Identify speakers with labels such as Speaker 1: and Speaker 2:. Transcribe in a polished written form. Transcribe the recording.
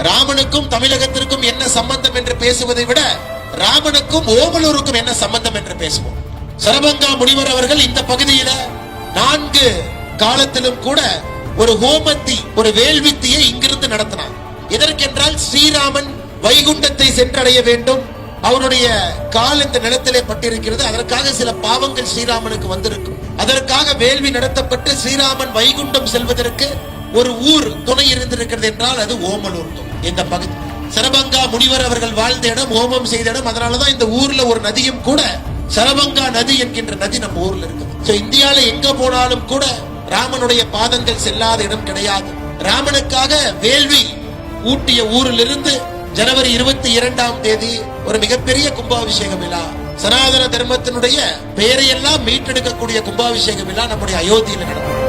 Speaker 1: ராமனுக்கும் தமிழகத்திற்கும் என்ன சம்பந்தம் என்று பேசுவதை விட ராமனுக்கும் ஓமலூருக்கும் என்ன சம்பந்தம் என்று பேசுவோம். சரபங்கா முனிவர் அவர்கள் இந்த பகுதியில 4 காலத்திலும் கூட ஒரு ஹோமத்தி, ஒரு வேள்வித்தியை இங்கிருந்து நடத்தினார். எதற்கென்றால் ஸ்ரீராமன் வைகுண்டத்தை சென்றடைய வேண்டும். அவருடைய கால் இந்த நிலத்திலே பட்டிருக்கிறது. அதற்காக சில பாவங்கள் ஸ்ரீராமனுக்கு வந்திருக்கும். அதற்காக வேள்வி நடத்தப்பட்டு ஸ்ரீராமன் வைகுண்டம் செல்வதற்கு ஒரு ஊர் துணை இருந்திருக்கிறது என்றால் அது ஓமலூர். இந்த பகுதி சரபங்கா முனிவர் அவர்கள் வாழ்ந்த இடம், ஹோமம் செய்த இடம். அதனாலதான் இந்த ஊர்ல ஒரு நதியும் கூட சரபங்கா நதி என்கின்ற நதி நம்ம ஊர்ல இருக்குது. இந்தியால எங்க போனாலும் கூட ராமனுடைய பாதங்கள் செல்லாத இடம் கிடையாது. ராமனுக்காக வேள்வி ஊட்டிய ஊரிலிருந்து ஜனவரி 22ஆம் தேதி ஒரு மிகப்பெரிய கும்பாபிஷேக விழா, சனாதன தர்மத்தினுடைய பெயரையெல்லாம் மீட்டெடுக்கக்கூடிய கும்பாபிஷேக விழா நம்முடைய அயோத்தியில் நடக்கும்.